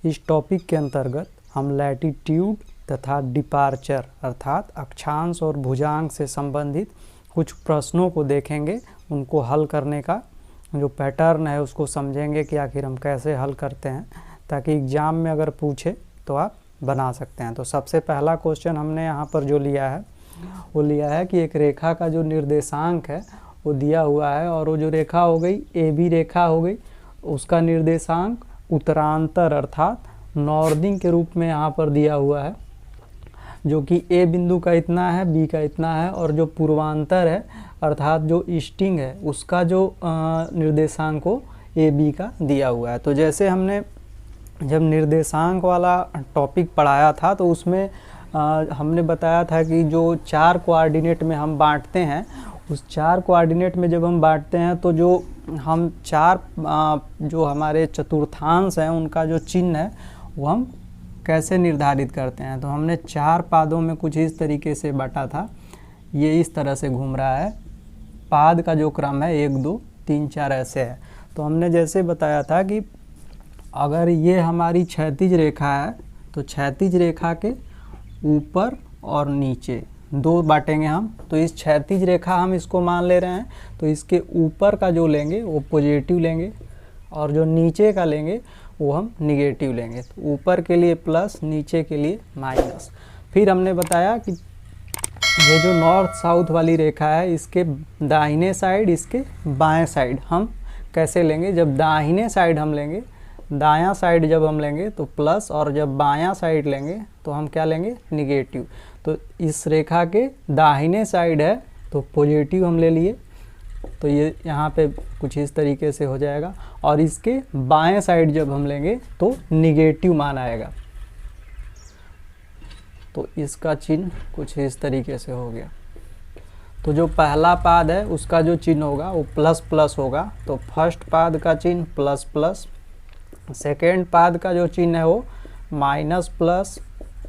इस टॉपिक के अंतर्गत हम लैटिट्यूड तथा डिपार्चर अर्थात अक्षांश और भुजांक से संबंधित कुछ प्रश्नों को देखेंगे। उनको हल करने का जो पैटर्न है उसको समझेंगे कि आखिर हम कैसे हल करते हैं, ताकि एग्ज़ाम में अगर पूछे तो आप बना सकते हैं। तो सबसे पहला क्वेश्चन हमने यहाँ पर जो लिया है वो लिया है कि एक रेखा का जो निर्देशांक है वो दिया हुआ है, और वो जो रेखा हो गई ए बी रेखा हो गई, उसका निर्देशांक उत्तरांतर अर्थात नॉर्दिंग के रूप में यहाँ पर दिया हुआ है, जो कि ए बिंदु का इतना है, बी का इतना है, और जो पूर्वांतर है अर्थात जो ईस्टिंग है उसका जो निर्देशांक को ए बी का दिया हुआ है। तो जैसे हमने जब निर्देशांक वाला टॉपिक पढ़ाया था तो उसमें हमने बताया था कि जो 4 कोऑर्डिनेट में हम बांटते हैं, उस 4 कोऑर्डिनेट में जब हम बांटते हैं तो जो हम 4 जो हमारे चतुर्थांश हैं उनका जो चिन्ह है वो हम कैसे निर्धारित करते हैं। तो हमने 4 पादों में कुछ इस तरीके से बांटा था। ये इस तरह से घूम रहा है, पाद का जो क्रम है 1 2 3 4 ऐसे है। तो हमने जैसे बताया था कि अगर ये हमारी क्षैतिज रेखा है तो क्षैतिज रेखा के ऊपर और नीचे 2 बांटेंगे हम। तो इस क्षैतिज रेखा हम इसको मान ले रहे हैं, तो इसके ऊपर का जो लेंगे वो पॉजिटिव लेंगे और जो नीचे का लेंगे वो हम निगेटिव लेंगे। तो ऊपर के लिए प्लस, नीचे के लिए माइनस। फिर हमने बताया कि ये जो नॉर्थ साउथ वाली रेखा है इसके दाहिने साइड, इसके बाएं साइड हम कैसे लेंगे। जब दाहिने साइड हम लेंगे, दायां साइड जब हम लेंगे तो प्लस, और जब बायां साइड लेंगे तो हम क्या लेंगे, निगेटिव। तो इस रेखा के दाहिने साइड है तो पॉजिटिव हम ले लिए, तो ये यहाँ पे कुछ इस तरीके से हो जाएगा, और इसके बाएं साइड जब हम लेंगे तो निगेटिव मान आएगा। तो इसका चिन्ह कुछ इस तरीके से हो गया। तो जो पहला पाद है उसका जो चिन्ह होगा वो प्लस प्लस होगा। तो फर्स्ट पाद का चिन्ह प्लस प्लस, सेकेंड पाद का जो चिन्ह है वो माइनस प्लस,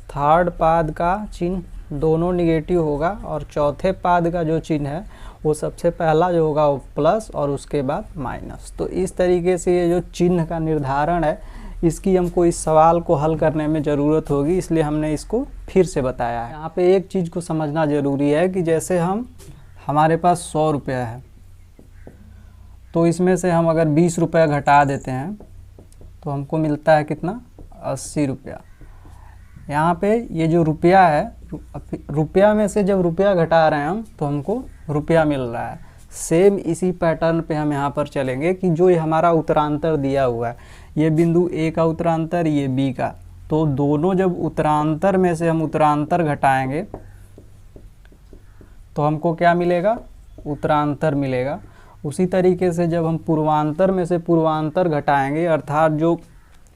थर्ड पाद का चिन्ह दोनों निगेटिव होगा, और चौथे पाद का जो चिन्ह है वो सबसे पहला जो होगा वो प्लस और उसके बाद माइनस। तो इस तरीके से ये जो चिन्ह का निर्धारण है इसकी हमको इस सवाल को हल करने में ज़रूरत होगी, इसलिए हमने इसको फिर से बताया है। यहाँ पे एक चीज़ को समझना ज़रूरी है कि जैसे हमारे पास 100 रुपया है, तो इसमें से हम अगर 20 रुपया घटा देते हैं तो हमको मिलता है कितना, 80 रुपया। यहाँ पे ये जो रुपया है, रुपया में से जब रुपया घटा रहे हैं हम तो हमको रुपया मिल रहा है। सेम इसी पैटर्न पे हम यहाँ पर चलेंगे कि जो ये हमारा उत्तरांतर दिया हुआ है, ये बिंदु ए का उत्तरांतर, ये बी का, तो दोनों जब उत्तरांतर में से हम उत्तरांतर घटाएंगे तो हमको क्या मिलेगा, उत्तरांतर मिलेगा। उसी तरीके से जब हम पूर्वांतर में से पूर्वांतर घटाएंगे अर्थात जो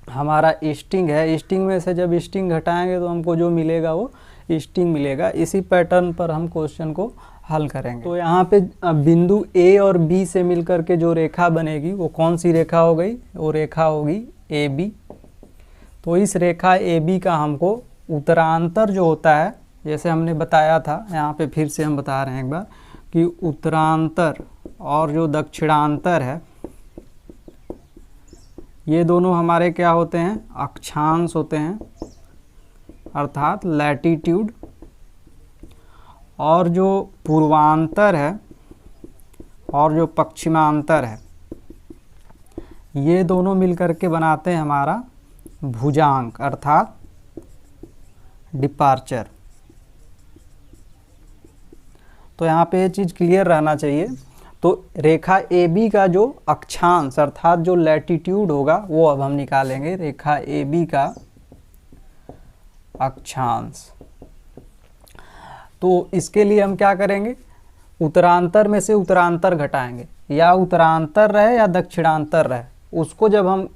हमारा ईस्टिंग है, ईस्टिंग में से जब ईस्टिंग घटाएंगे तो हमको जो मिलेगा वो ईस्टिंग मिलेगा। इसी पैटर्न पर हम क्वेश्चन को हल करेंगे। तो यहाँ पे बिंदु ए और बी से मिलकर के जो रेखा बनेगी वो कौन सी रेखा हो गई, वो रेखा होगी ए बी। तो इस रेखा ए बी का हमको उत्तरांतर जो होता है, जैसे हमने बताया था, यहाँ पे फिर से हम बता रहे हैं एक बार कि उत्तरांतर और जो दक्षिणांतर है ये दोनों हमारे क्या होते हैं, अक्षांश होते हैं अर्थात लैटिट्यूड, और जो पूर्वांतर है और जो पश्चिमांतर है ये दोनों मिलकर के बनाते हैं हमारा भुजांक अर्थात डिपार्चर। तो यहाँ पे ये चीज़ क्लियर रहना चाहिए। तो रेखा ए बी का जो अक्षांश अर्थात जो लैटिट्यूड होगा वो अब हम निकालेंगे। रेखा ए बी का अक्षांश, तो इसके लिए हम क्या करेंगे, उत्तरांतर में से उत्तरांतर घटाएंगे, या उत्तरांतर रहे या दक्षिणांतर रहे, उसको जब हम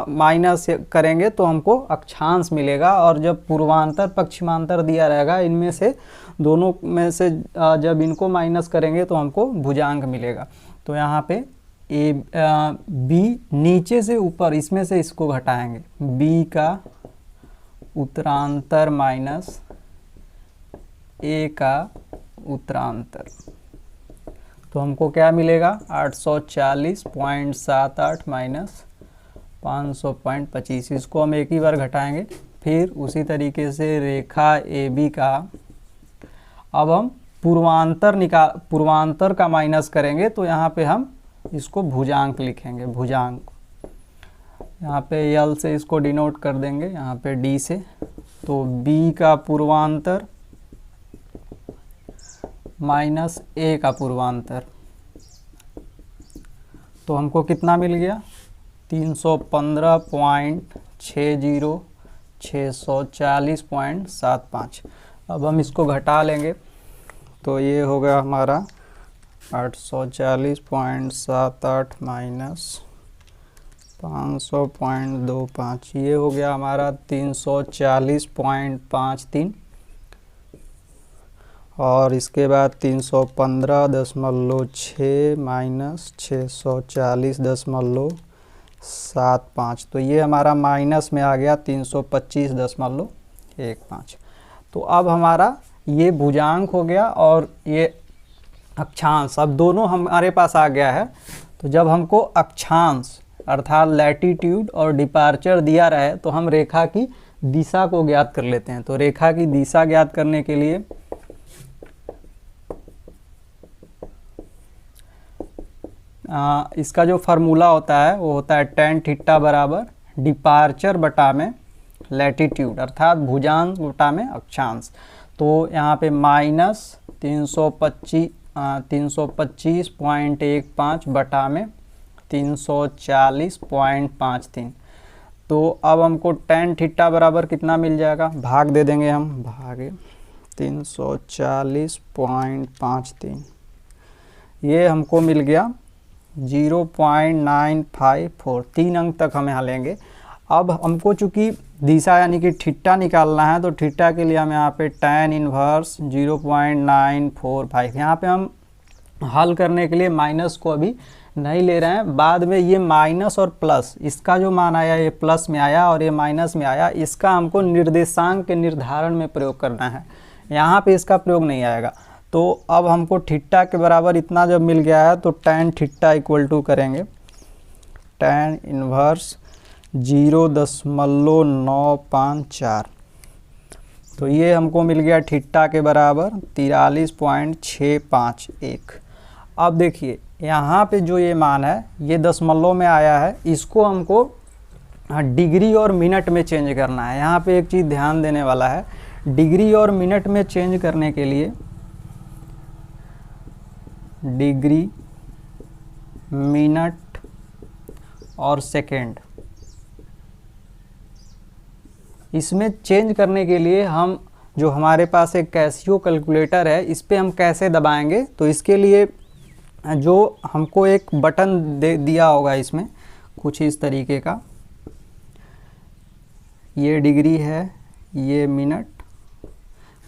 माइनस करेंगे तो हमको अक्षांश मिलेगा, और जब पूर्वांतर पश्चिमांतर दिया रहेगा इनमें से दोनों में से जब इनको माइनस करेंगे तो हमको भुजांक मिलेगा। तो यहाँ पे ए बी नीचे से ऊपर इसमें से इसको घटाएंगे, बी का उत्तरांतर माइनस ए का उत्तरांतर, तो हमको क्या मिलेगा 840.78 माइनस 500.25, इसको हम एक ही बार घटाएंगे। फिर उसी तरीके से रेखा AB का अब हम पूर्वांतर का माइनस करेंगे, तो यहाँ पे हम इसको भुजांक लिखेंगे, भुजांक। यहाँ पे L से इसको डिनोट कर देंगे, यहाँ पे D से। तो B का पूर्वांतर माइनस A का पूर्वांतर, तो हमको कितना मिल गया? 315.60 640.75। अब हम इसको घटा लेंगे, तो ये हो गया हमारा 840.78 माइनस 500.25, ये हो गया हमारा 340.53। और इसके बाद 315.6 माइनस 640.75, तो ये हमारा माइनस में आ गया 325.15। तो अब हमारा ये भुजांक हो गया और ये अक्षांश, अब दोनों हमारे पास आ गया है। तो जब हमको अक्षांश अर्थात लैटीट्यूड और डिपार्चर दिया रहे, तो हम रेखा की दिशा को ज्ञात कर लेते हैं। तो रेखा की दिशा ज्ञात करने के लिए इसका जो फार्मूला होता है वो होता है tan थीटा बराबर डिपार्चर बटा में लैटीट्यूड अर्थात भुजांक बटा में अक्षांश। तो यहाँ पे माइनस 325.15 बटा में 340.53। तो अब हमको tan थीटा बराबर कितना मिल जाएगा? भाग दे देंगे हम, भागे 340.53, ये हमको मिल गया 0.954। 3 अंक तक हम यहाँ लेंगे। अब हमको चूँकि दिशा यानी कि थीटा निकालना है, तो थीटा के लिए हम यहाँ पे tan इनवर्स 0.945, यहाँ पे हम हल करने के लिए माइनस को अभी नहीं ले रहे हैं। बाद में ये माइनस और प्लस, इसका जो मान आया ये प्लस में आया और ये माइनस में आया, इसका हमको निर्देशांक के निर्धारण में प्रयोग करना है, यहाँ पे इसका प्रयोग नहीं आएगा। तो अब हमको थीटा के बराबर इतना जब मिल गया है, तो tan थीटा इक्वल टू करेंगे tan इनवर्स 0.954। तो ये हमको मिल गया थीटा के बराबर 43.651। अब देखिए यहाँ पे जो ये मान है ये दशमलव में आया है, इसको हमको डिग्री और मिनट में चेंज करना है। यहाँ पे एक चीज़ ध्यान देने वाला है, डिग्री और मिनट में चेंज करने के लिए डिग्री, मिनट और सेकेंड, इसमें चेंज करने के लिए हम जो हमारे पास एक कैसियो कैलकुलेटर है, इस पे हम कैसे दबाएंगे? तो इसके लिए जो हमको एक बटन दे दिया होगा इसमें कुछ इस तरीके का, ये डिग्री है, ये मिनट,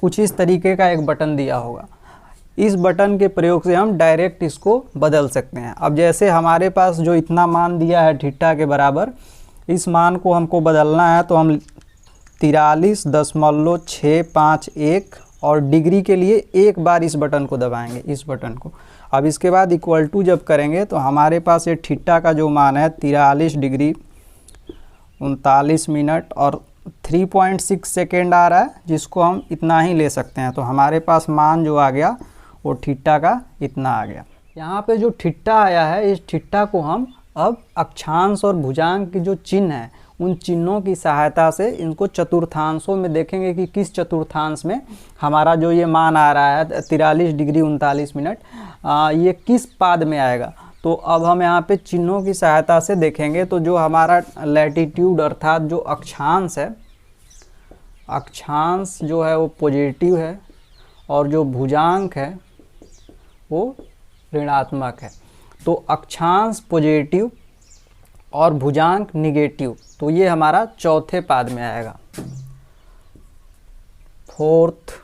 कुछ इस तरीके का एक बटन दिया होगा। इस बटन के प्रयोग से हम डायरेक्ट इसको बदल सकते हैं। अब जैसे हमारे पास जो इतना मान दिया है थीटा के बराबर, इस मान को हमको बदलना है, तो हम 43.651 और डिग्री के लिए एक बार इस बटन को दबाएंगे, इस बटन को। अब इसके बाद इक्वल टू जब करेंगे, तो हमारे पास ये थीटा का जो मान है 43 डिग्री 39 मिनट और 3.6 सेकेंड आ रहा है, जिसको हम इतना ही ले सकते हैं। तो हमारे पास मान जो आ गया वो थीटा का इतना आ गया। यहाँ पे जो थीटा आया है, इस थीटा को हम अब अक्षांश और भुजांक की जो चिन्ह है, उन चिन्हों की सहायता से इनको चतुर्थांशों में देखेंगे कि किस चतुर्थांश में हमारा जो ये मान आ रहा है 43 डिग्री 39 मिनट, ये किस पाद में आएगा। तो अब हम यहाँ पे चिन्हों की सहायता से देखेंगे। तो जो हमारा लैटीट्यूड अर्थात जो अक्षांश है, अक्षांश जो है वो पॉजिटिव है और जो भुजांक है वो ऋणात्मक है। तो अक्षांश पॉजिटिव और भुजांक निगेटिव, तो ये हमारा चौथे पाद में आएगा, फोर्थ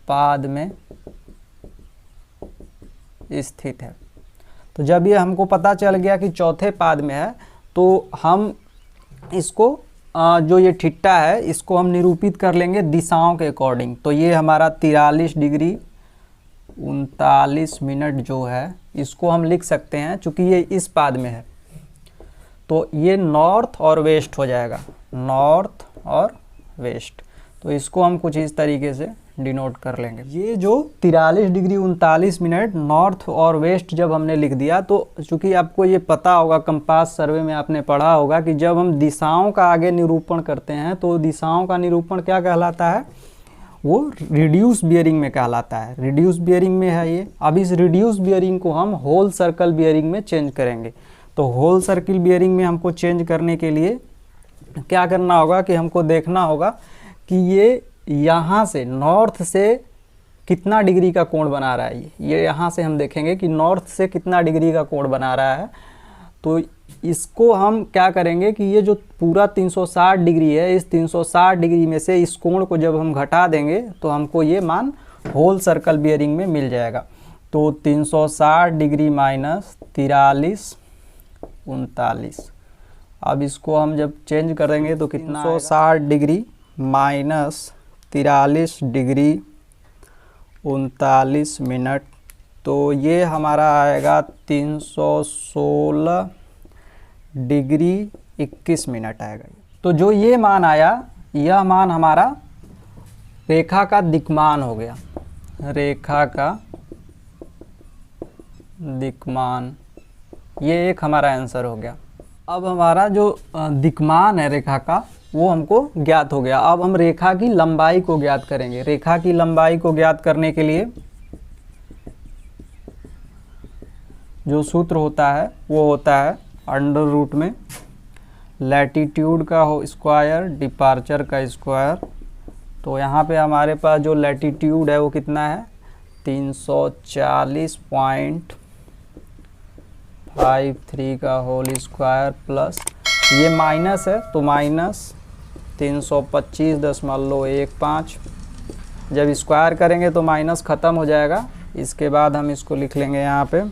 पाद में स्थित है। तो जब ये हमको पता चल गया कि चौथे पाद में है, तो हम इसको जो ये थीटा है इसको हम निरूपित कर लेंगे दिशाओं के अकॉर्डिंग। तो ये हमारा 43 डिग्री 39 मिनट जो है इसको हम लिख सकते हैं, चूँकि ये इस पाद में है तो ये नॉर्थ और वेस्ट हो जाएगा, नॉर्थ और वेस्ट। तो इसको हम कुछ इस तरीके से डिनोट कर लेंगे। ये जो 43 डिग्री 39 मिनट नॉर्थ और वेस्ट जब हमने लिख दिया, तो चूँकि आपको ये पता होगा, कंपास सर्वे में आपने पढ़ा होगा कि जब हम दिशाओं का आगे निरूपण करते हैं तो दिशाओं का निरूपण क्या कहलाता है, वो रिड्यूस बियरिंग में कहलाता है। रिड्यूस बियरिंग में है ये। अब इस रिड्यूस बियरिंग को हम होल सर्कल बियरिंग में चेंज करेंगे। तो होल सर्कल बियरिंग में हमको चेंज करने के लिए क्या करना होगा कि हमको देखना होगा कि ये यहाँ से नॉर्थ से कितना डिग्री का कोण बना रहा है। ये यहाँ से हम देखेंगे कि नॉर्थ से कितना डिग्री का कोण बना रहा है। तो इसको हम क्या करेंगे कि ये जो पूरा 360 डिग्री है, इस 360 डिग्री में से इस कोण को जब हम घटा देंगे तो हमको ये मान होल सर्कल बियरिंग में मिल जाएगा। तो 360 डिग्री माइनस 43 39, अब इसको हम जब चेंज करेंगे तो कितना 360 डिग्री माइनस 43 डिग्री 39 मिनट, तो ये हमारा आएगा 316 डिग्री 21 मिनट आएगा। तो जो ये मान आया, यह मान हमारा रेखा का दिक्मान हो गया, रेखा का दिक्मान, ये एक हमारा आंसर हो गया। अब हमारा जो दिक्मान है रेखा का वो हमको ज्ञात हो गया। अब हम रेखा की लंबाई को ज्ञात करेंगे। रेखा की लंबाई को ज्ञात करने के लिए जो सूत्र होता है वो होता है अंडर रूट में लैटीट्यूड का स्क्वायर डिपार्चर का स्क्वायर। तो यहाँ पे हमारे पास जो लैटीट्यूड है वो कितना है 340.53 का होल स्क्वायर प्लस ये माइनस है तो माइनस 325.15। जब स्क्वायर करेंगे तो माइनस ख़त्म हो जाएगा। इसके बाद हम इसको लिख लेंगे यहाँ पे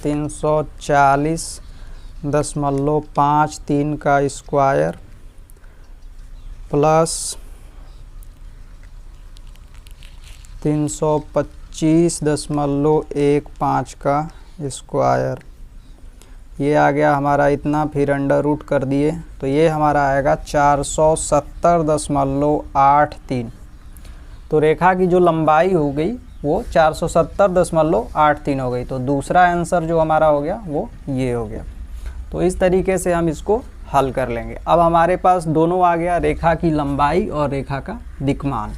340.53 का स्क्वायर प्लस 325.15 का स्क्वायर, ये आ गया हमारा इतना, फिर अंडर रूट कर दिए तो ये हमारा आएगा 470.83। तो रेखा की जो लंबाई हो गई वो 470.83 हो गई। तो दूसरा आंसर जो हमारा हो गया वो ये हो गया। तो इस तरीके से हम इसको हल कर लेंगे। अब हमारे पास दोनों आ गया, रेखा की लंबाई और रेखा का दिक्मान।